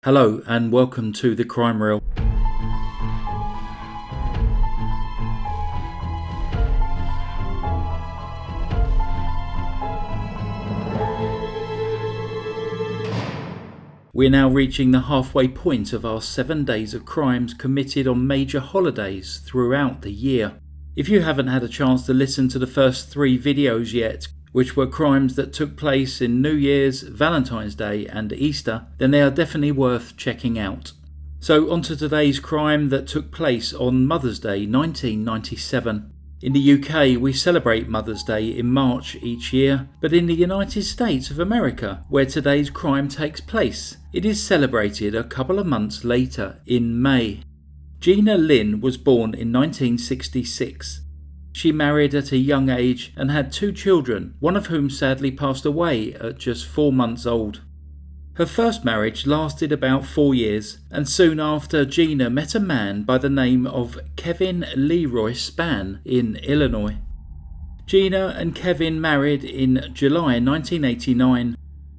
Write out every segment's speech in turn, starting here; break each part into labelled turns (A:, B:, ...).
A: Hello and welcome to the Crime Reel. We're now reaching the halfway point of our 7 days of crimes committed on major holidays throughout the year. If you haven't had a chance to listen to the first 3 videos yet, which were crimes that took place in New Year's, Valentine's Day and Easter, then they are definitely worth checking out. So on to today's crime that took place on Mother's Day 1997. In the UK, we celebrate Mother's Day in March each year, but in the United States of America, where today's crime takes place, it is celebrated a couple of months later in May. Gina Lynn was born in 1966. She married at a young age and had 2 children, one of whom sadly passed away at just 4 months old. Her first marriage lasted about 4 years, and soon after Gina met a man by the name of Kevin Leroy Spann in Illinois. Gina and Kevin married in July 1989.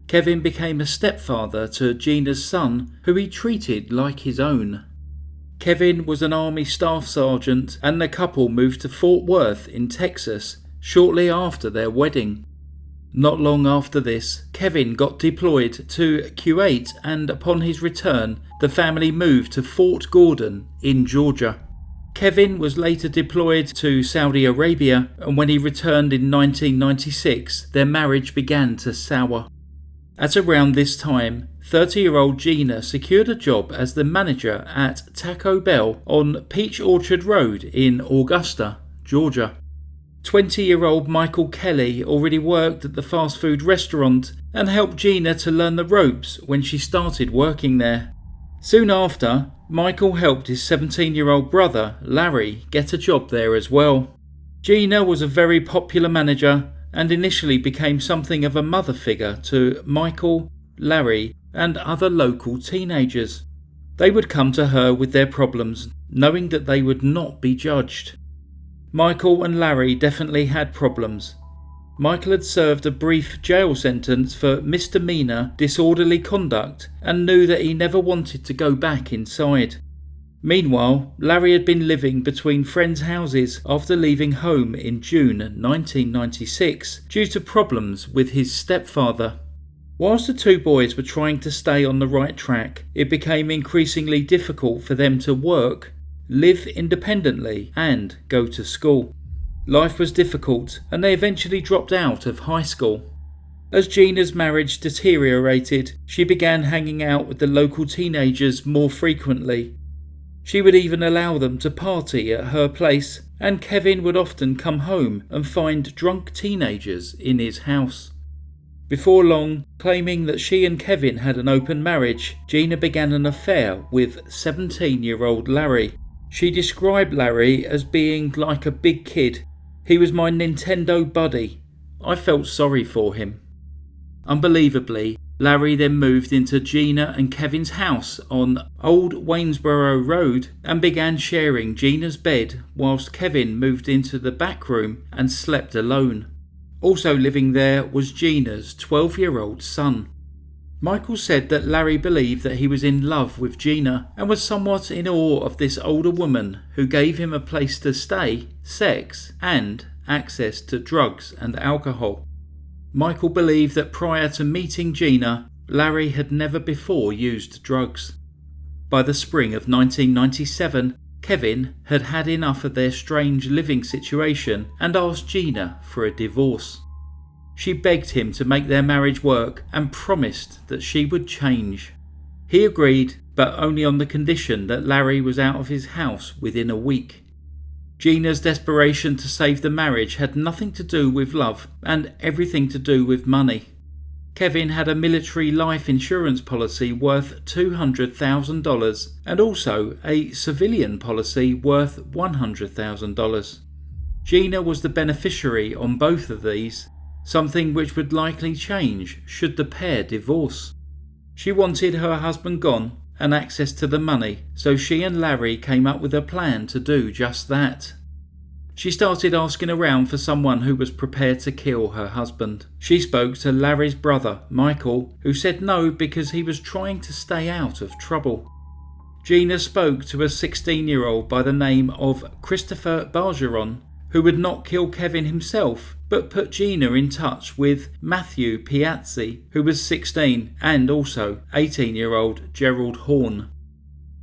A: Kevin became a stepfather to Gina's son, who he treated like his own. Kevin was an Army Staff Sergeant, and the couple moved to Fort Worth in Texas shortly after their wedding. Not long after this, Kevin got deployed to Kuwait, and upon his return, the family moved to Fort Gordon in Georgia. Kevin was later deployed to Saudi Arabia, and when he returned in 1996, their marriage began to sour. At around this time, 30-year-old Gina secured a job as the manager at Taco Bell on Peach Orchard Road in Augusta, Georgia. 20-year-old Michael Kelly already worked at the fast food restaurant and helped Gina to learn the ropes when she started working there. Soon after, Michael helped his 17-year-old brother, Larry, get a job there as well. Gina was a very popular manager and initially became something of a mother figure to Michael, Larry, and other local teenagers. They would come to her with their problems, knowing that they would not be judged. Michael and Larry definitely had problems. Michael had served a brief jail sentence for misdemeanor disorderly conduct and knew that he never wanted to go back inside. Meanwhile, Larry had been living between friends' houses after leaving home in June 1996 due to problems with his stepfather. Whilst the 2 boys were trying to stay on the right track, it became increasingly difficult for them to work, live independently, and go to school. Life was difficult, and they eventually dropped out of high school. As Gina's marriage deteriorated, she began hanging out with the local teenagers more frequently. She would even allow them to party at her place, and Kevin would often come home and find drunk teenagers in his house. Before long, claiming that she and Kevin had an open marriage, Gina began an affair with 17-year-old Larry. She described Larry as being like a big kid. He was my Nintendo buddy. I felt sorry for him. Unbelievably, Larry then moved into Gina and Kevin's house on Old Waynesboro Road and began sharing Gina's bed whilst Kevin moved into the back room and slept alone. Also living there was Gina's 12-year-old son. Michael said that Larry believed that he was in love with Gina and was somewhat in awe of this older woman who gave him a place to stay, sex, and access to drugs and alcohol. Michael believed that prior to meeting Gina, Larry had never before used drugs. By the spring of 1997, Kevin had had enough of their strange living situation and asked Gina for a divorce. She begged him to make their marriage work and promised that she would change. He agreed, but only on the condition that Larry was out of his house within a week. Gina's desperation to save the marriage had nothing to do with love and everything to do with money. Kevin had a military life insurance policy worth $200,000 and also a civilian policy worth $100,000. Gina was the beneficiary on both of these, something which would likely change should the pair divorce. She wanted her husband gone and access to the money, so she and Larry came up with a plan to do just that. She started asking around for someone who was prepared to kill her husband. She spoke to Larry's brother, Michael, who said no because he was trying to stay out of trouble. Gina spoke to a 16-year-old by the name of Christopher Bargeron, who would not kill Kevin himself, but put Gina in touch with Matthew Piazzi, who was 16, and also 18-year-old Gerald Horn.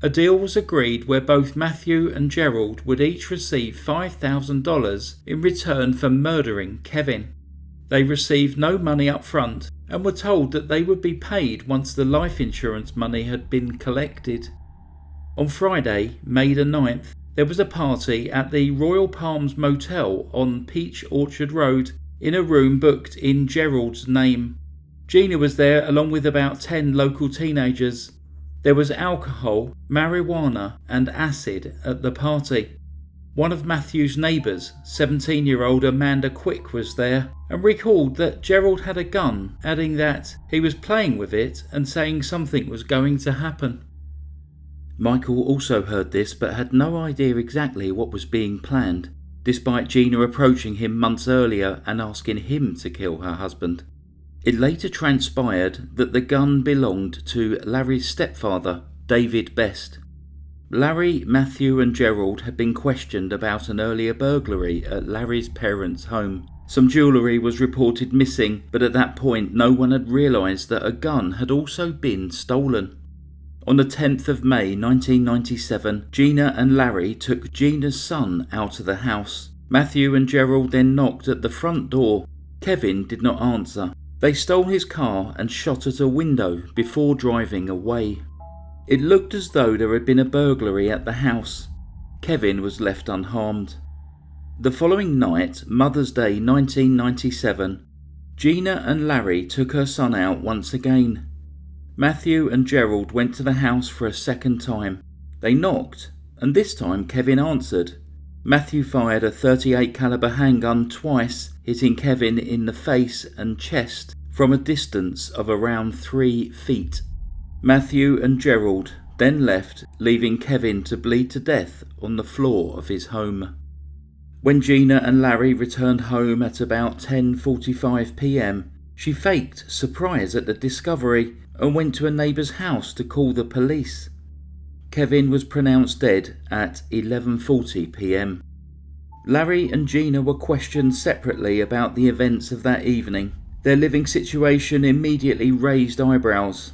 A: A deal was agreed where both Matthew and Gerald would each receive $5,000 in return for murdering Kevin. They received no money up front and were told that they would be paid once the life insurance money had been collected. On Friday, May the 9th, there was a party at the Royal Palms Motel on Peach Orchard Road in a room booked in Gerald's name. Gina was there along with about 10 local teenagers. There was alcohol, marijuana and acid at the party. One of Matthew's neighbours, 17-year-old Amanda Quick, was there and recalled that Gerald had a gun, adding that he was playing with it and saying something was going to happen. Michael also heard this but had no idea exactly what was being planned, despite Gina approaching him months earlier and asking him to kill her husband. It later transpired that the gun belonged to Larry's stepfather, David Best. Larry, Matthew and Gerald had been questioned about an earlier burglary at Larry's parents' home. Some jewellery was reported missing, but at that point no one had realised that a gun had also been stolen. On the 10th of May 1997, Gina and Larry took Gina's son out of the house. Matthew and Gerald then knocked at the front door. Kevin did not answer. They stole his car and shot at a window before driving away. It looked as though there had been a burglary at the house. Kevin was left unharmed. The following night, Mother's Day 1997, Gina and Larry took her son out once again. Matthew and Gerald went to the house for a second time. They knocked, and this time Kevin answered. Matthew fired a .38 caliber handgun twice, hitting Kevin in the face and chest from a distance of around 3 feet. Matthew and Gerald then left, leaving Kevin to bleed to death on the floor of his home. When Gina and Larry returned home at about 10:45 p.m, she faked surprise at the discovery and went to a neighbour's house to call the police. Kevin was pronounced dead at 11:40 p.m. Larry and Gina were questioned separately about the events of that evening. Their living situation immediately raised eyebrows.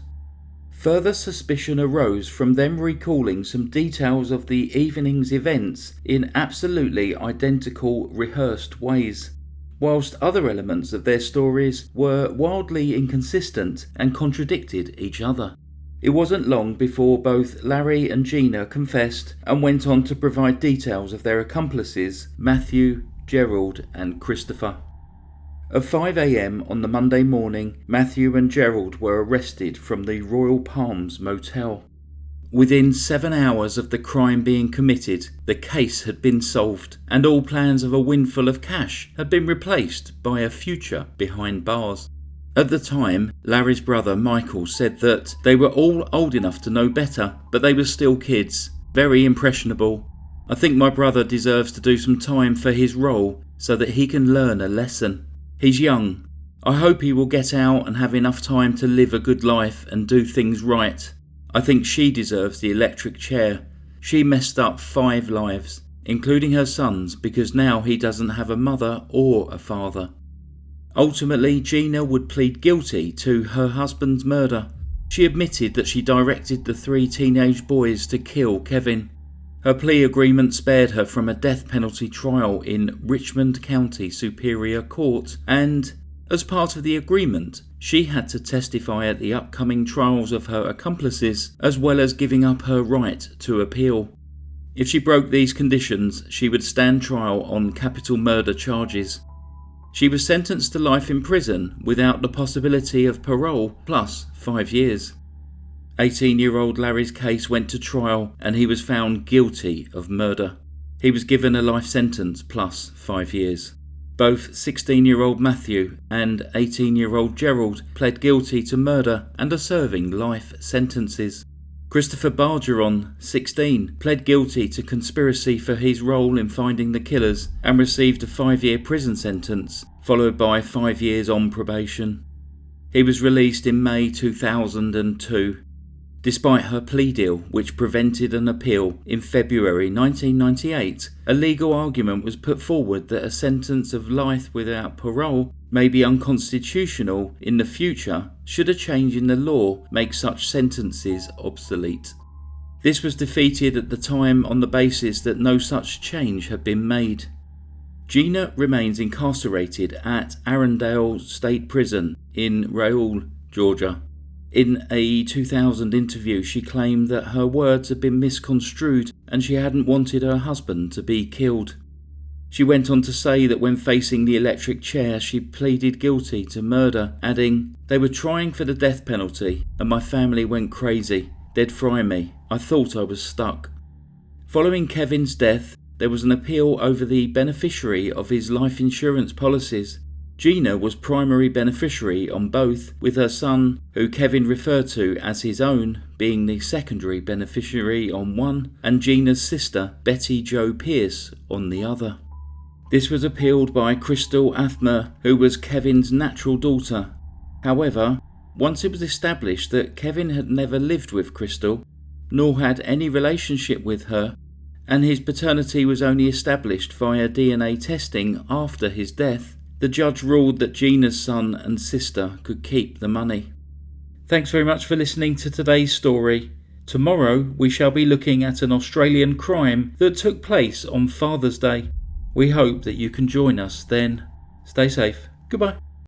A: Further suspicion arose from them recalling some details of the evening's events in absolutely identical rehearsed ways, whilst other elements of their stories were wildly inconsistent and contradicted each other. It wasn't long before both Larry and Gina confessed and went on to provide details of their accomplices, Matthew, Gerald and Christopher. At 5 a.m. on the Monday morning, Matthew and Gerald were arrested from the Royal Palms Motel. Within 7 hours of the crime being committed, the case had been solved, and all plans of a windfall of cash had been replaced by a future behind bars. At the time, Larry's brother Michael said that they were all old enough to know better, but they were still kids, very impressionable. I think my brother deserves to do some time for his role so that he can learn a lesson. He's young. I hope he will get out and have enough time to live a good life and do things right. I think she deserves the electric chair. She messed up 5 lives, including her son's, because now he doesn't have a mother or a father. Ultimately, Gina would plead guilty to her husband's murder. She admitted that she directed the 3 teenage boys to kill Kevin. Her plea agreement spared her from a death penalty trial in Richmond County Superior Court, and, as part of the agreement, she had to testify at the upcoming trials of her accomplices, as well as giving up her right to appeal. If she broke these conditions, she would stand trial on capital murder charges. She was sentenced to life in prison without the possibility of parole plus 5 years. 18-year-old Larry's case went to trial and he was found guilty of murder. He was given a life sentence plus 5 years. Both 16-year-old Matthew and 18-year-old Gerald pled guilty to murder and are serving life sentences. Christopher Bargeron, 16, pled guilty to conspiracy for his role in finding the killers and received a 5-year prison sentence, followed by 5 years on probation. He was released in May 2002. Despite her plea deal, which prevented an appeal in February 1998, a legal argument was put forward that a sentence of life without parole may be unconstitutional in the future should a change in the law make such sentences obsolete. This was defeated at the time on the basis that no such change had been made. Gina remains incarcerated at Arundel State Prison in Raoul, Georgia. In a 2000 interview, she claimed that her words had been misconstrued and she hadn't wanted her husband to be killed. She went on to say that when facing the electric chair, she pleaded guilty to murder, adding, "They were trying for the death penalty and my family went crazy. They'd fry me. I thought I was stuck." Following Kevin's death, there was an appeal over the beneficiary of his life insurance policies. Gina was primary beneficiary on both, with her son, who Kevin referred to as his own, being the secondary beneficiary on one, and Gina's sister, Betty Jo Pierce, on the other. This was appealed by Crystal Athmer, who was Kevin's natural daughter. However, once it was established that Kevin had never lived with Crystal, nor had any relationship with her, and his paternity was only established via DNA testing after his death, the judge ruled that Gina's son and sister could keep the money. Thanks very much for listening to today's story. Tomorrow we shall be looking at an Australian crime that took place on Father's Day. We hope that you can join us then. Stay safe. Goodbye.